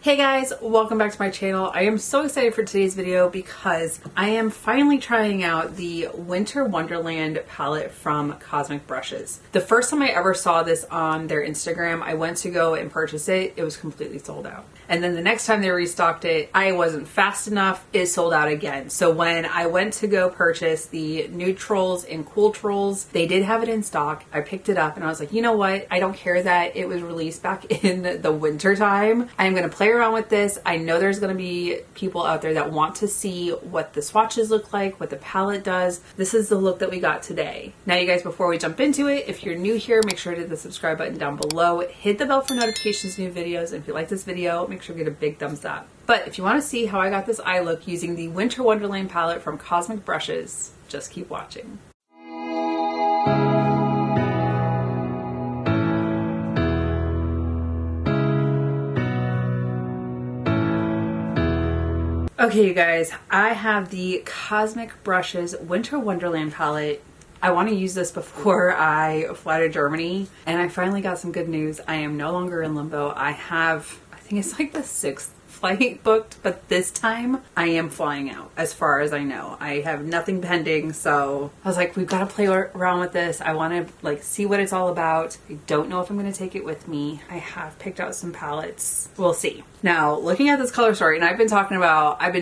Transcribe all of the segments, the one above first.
Hey guys, welcome back to my channel. I am so excited for today's video because I am finally trying out the Winter Wonderland palette from Cosmic Brushes. The first time I ever saw this on their Instagram, I went to go and purchase it. It was completely sold out. And then the next time they restocked it, I wasn't fast enough. It sold out again. So when I went to go purchase the neutrals and cool trolls, they did have it in stock. I picked it up and I was like, you know what? I don't care that it was released back in the winter time. I'm going to play around with this. I know there's going to be people out there that want to see what the swatches look like, what the palette does. This is the look that we got today. Now you guys, before we jump into it, if you're new here, make sure to hit the subscribe button down below. Hit the bell for notifications, new videos. And if you like this video, make sure to get a big thumbs up. But if you want to see how I got this eye look using the Winter Wonderland palette from Cosmic Brushes, just keep watching. Okay, you guys, I have the Cosmic Brushes Winter Wonderland palette. I want to use this before I fly to Germany, and I finally got some good news. I am no longer in limbo. I think it's like the 6th flight booked, but this time I am flying out as far as I know. I have nothing pending, so I was like, we've got to play around with this. I want to see what it's all about. I don't know if I'm going to take it with me. I have picked out some palettes. We'll see. Now, looking at this color story, and I've been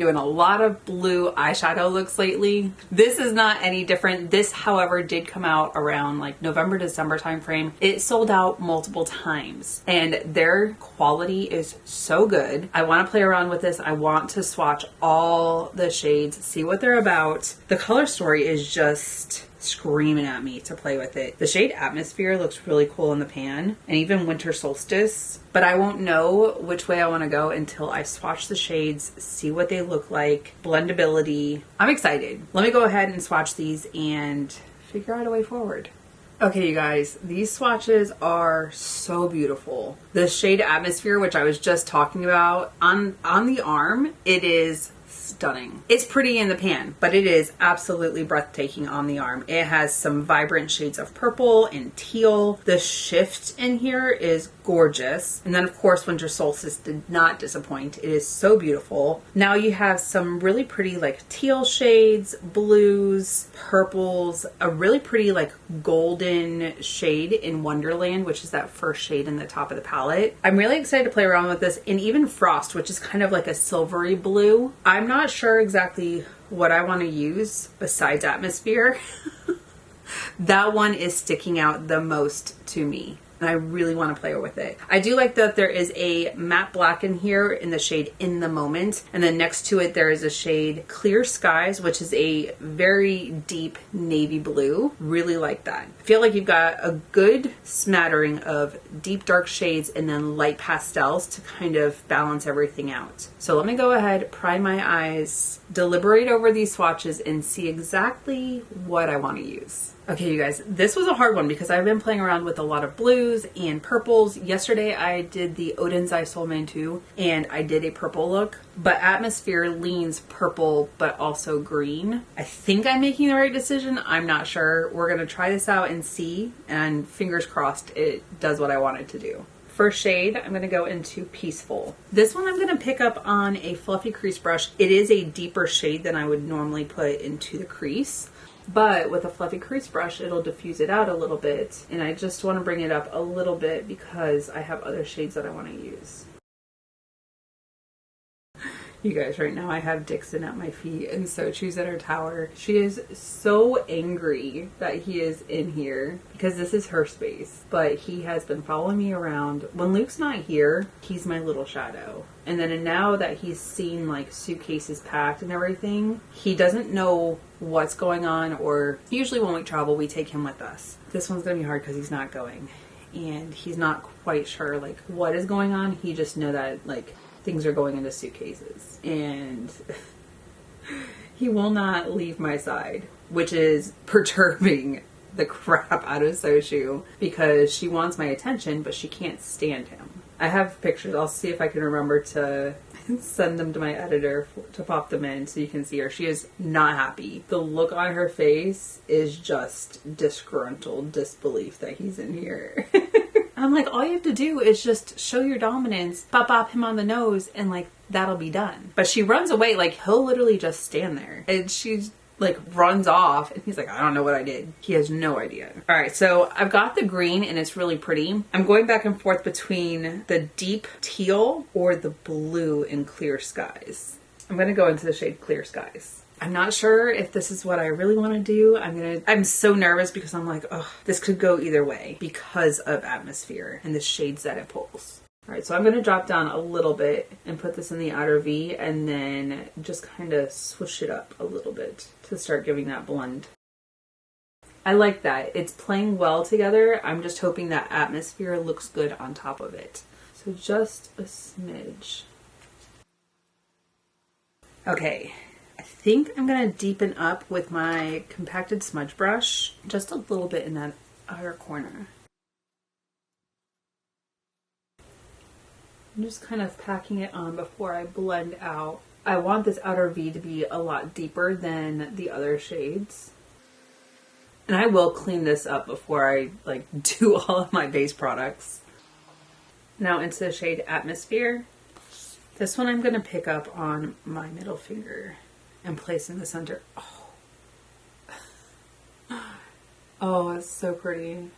doing a lot of blue eyeshadow looks lately. This is not any different. This, however, did come out around like November, December timeframe. It sold out multiple times, and their quality is so good. I want to play around with this. I want to swatch all the shades, see what they're about. The color story is just screaming at me to play with it. The shade Atmosphere looks really cool in the pan, and even Winter Solstice, but I won't know which way I want to go until I swatch the shades, see what they look like, blendability. I'm excited. Let me go ahead and swatch these and figure out a way forward. Okay, you guys, these swatches are so beautiful. The shade Atmosphere, which I was just talking about, on the arm, it is stunning. It's pretty in the pan, but it is absolutely breathtaking on the arm. It has some vibrant shades of purple and teal. The shift in here is gorgeous. And then of course, Winter Solstice did not disappoint. It is so beautiful. Now you have some really pretty like teal shades, blues, purples, a really pretty like golden shade in Wonderland, which is that first shade in the top of the palette. I'm really excited to play around with this, and even Frost, which is kind of like a silvery blue. I'm not sure exactly what I want to use besides Atmosphere. That one is sticking out the most to me, and I really want to play with it. I do like that there is a matte black in here in the shade In the Moment, and then next to it there is a shade Clear Skies, which is a very deep navy blue. Really like that. I feel like you've got a good smattering of deep dark shades and then light pastels to kind of balance everything out. So let me go ahead, prime my eyes, deliberate over these swatches, and see exactly what I want to use. Okay, you guys, this was a hard one because I've been playing around with a lot of blues and purples. Yesterday I did the Odin's Eye Soul Mantou, and I did a purple look, but Atmosphere leans purple but also green. I think I'm making the right decision. I'm not sure. We're going to try this out and see, and fingers crossed it does what I want it to do. First shade, I'm going to go into Peaceful. This one I'm going to pick up on a fluffy crease brush. It is a deeper shade than I would normally put into the crease, but with a fluffy crease brush, it'll diffuse it out a little bit. And I just want to bring it up a little bit because I have other shades that I want to use. You guys, right now I have Dixon at my feet and Sochu's at her tower. She is so angry that he is in here because this is her space, but he has been following me around. When Luke's not here, he's my little shadow. And then now that he's seen like suitcases packed and everything, he doesn't know what's going on, or usually when we travel, we take him with us. This one's gonna be hard because he's not going, and he's not quite sure like what is going on. He just know that like things are going into suitcases, and he will not leave my side, which is perturbing the crap out of Sochu because she wants my attention, but she can't stand him. I have pictures. I'll see if I can remember to send them to my editor to pop them in so you can see her. She is not happy. The look on her face is just disgruntled disbelief that he's in here. And I'm like, all you have to do is just show your dominance, bop him on the nose, and like, that'll be done. But she runs away, like he'll literally just stand there. And she's like runs off and he's like, I don't know what I did. He has no idea. All right, so I've got the green and it's really pretty. I'm going back and forth between the deep teal or the blue in Clear Skies. I'm gonna go into the shade Clear Skies. I'm not sure if this is what I really want to do. I'm so nervous because I'm like, oh, this could go either way because of Atmosphere and the shades that it pulls. All right, so I'm going to drop down a little bit and put this in the outer V and then just kind of swoosh it up a little bit to start giving that blend. I like that. It's playing well together. I'm just hoping that Atmosphere looks good on top of it. So just a smidge. Okay, I think I'm going to deepen up with my compacted smudge brush just a little bit in that outer corner. I'm just kind of packing it on before I blend out. I want this outer V to be a lot deeper than the other shades. And I will clean this up before I like do all of my base products. Now into the shade Atmosphere. This one I'm going to pick up on my middle finger and place in the center. Oh, it's so pretty.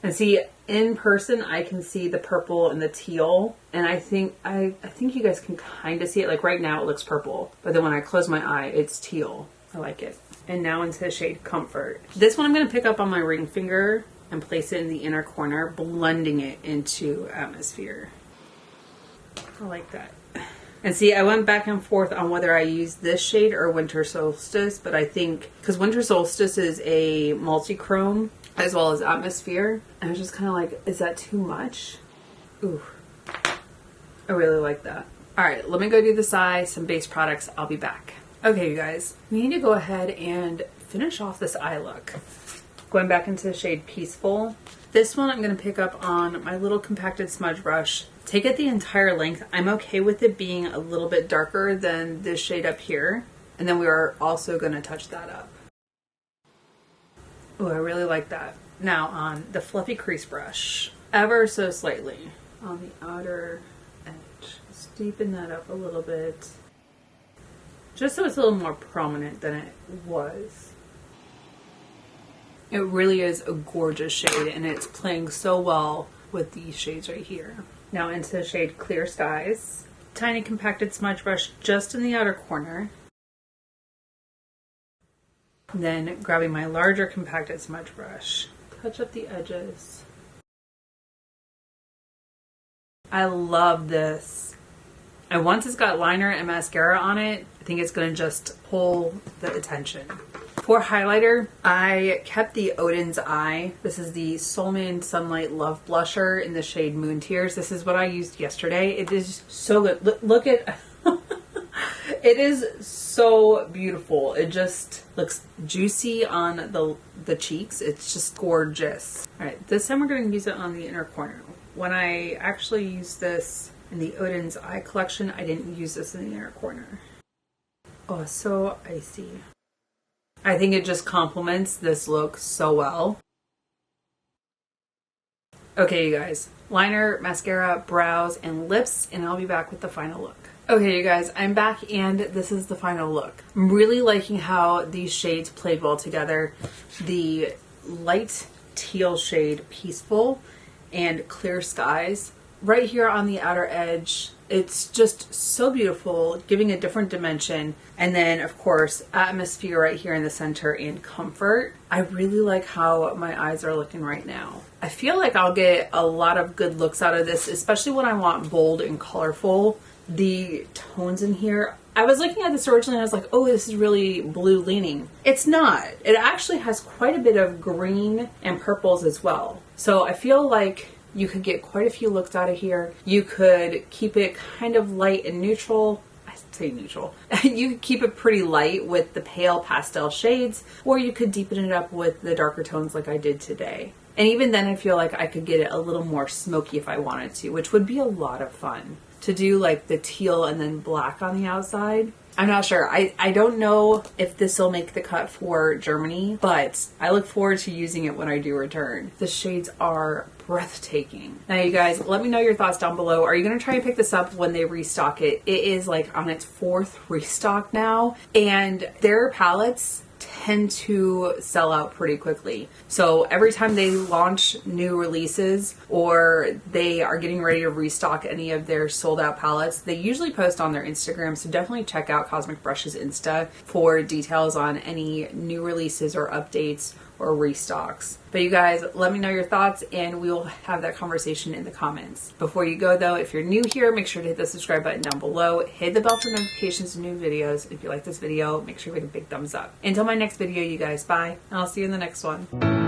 And see, in person, I can see the purple and the teal. And I think you guys can kind of see it. Like right now it looks purple. But then when I close my eye, it's teal. I like it. And now into the shade Comfort. This one I'm going to pick up on my ring finger and place it in the inner corner, blending it into Atmosphere. I like that. And see, I went back and forth on whether I use this shade or Winter Solstice. But I think, because Winter Solstice is a multi-chrome, as well as Atmosphere. And I was just kind of like, is that too much? Ooh, I really like that. All right, let me go do this eye, some base products. I'll be back. Okay, you guys, we need to go ahead and finish off this eye look. Going back into the shade Peaceful. This one I'm going to pick up on my little compacted smudge brush. Take it the entire length. I'm okay with it being a little bit darker than this shade up here. And then we are also going to touch that up. Oh, I really like that. Now on the fluffy crease brush, ever so slightly on the outer edge. Just deepen that up a little bit. Just so it's a little more prominent than it was. It really is a gorgeous shade and it's playing so well with these shades right here. Now into the shade Clear Skies. Tiny compacted smudge brush just in the outer corner. Then grabbing my larger compacted smudge brush, touch up the edges. I love this. And once it's got liner and mascara on it, I think it's going to just pull the attention. For highlighter, I kept the Odin's Eye. This is the Soulman Sunlight Love Blusher in the shade Moon Tears. This is what I used yesterday. It is so good. Look at... It is so beautiful. It just looks juicy on the cheeks. It's just gorgeous. All right, this time we're going to use it on the inner corner. When I actually used this in the Odin's Eye collection, I didn't use this in the inner corner. Oh, so icy. I think it just complements this look so well. Okay, you guys. Liner, mascara, brows, and lips, and I'll be back with the final look. Okay, you guys, I'm back and this is the final look. I'm really liking how these shades played well together. The light teal shade Peaceful and Clear Skies right here on the outer edge. It's just so beautiful, giving a different dimension. And then, of course, Atmosphere right here in the center and Comfort. I really like how my eyes are looking right now. I feel like I'll get a lot of good looks out of this, especially when I want bold and colorful. The tones in here, I was looking at this originally and I was like, oh, this is really blue leaning. It's not. It actually has quite a bit of green and purples as well. So I feel like you could get quite a few looks out of here. You could keep it kind of light and neutral. I say neutral. You could keep it pretty light with the pale pastel shades, or you could deepen it up with the darker tones like I did today. And even then I feel like I could get it a little more smoky if I wanted to, which would be a lot of fun. To do like the teal and then black on the outside. I'm not sure. I don't know if this will make the cut for Germany, but I look forward to using it when I do return. The shades are breathtaking. Now you guys, let me know your thoughts down below. Are you going to try and pick this up when they restock it? It is like on its 4th restock now, and their palettes tend to sell out pretty quickly. So every time they launch new releases or they are getting ready to restock any of their sold out palettes, they usually post on their Instagram. So definitely check out Cosmic Brushes Insta for details on any new releases or updates or restocks. But you guys, let me know your thoughts and we will have that conversation in the comments. Before you go though, if you're new here, make sure to hit the subscribe button down below. Hit the bell for notifications of new videos. If you like this video, make sure you hit a big thumbs up. Until my next video, you guys, bye. And I'll see you in the next one.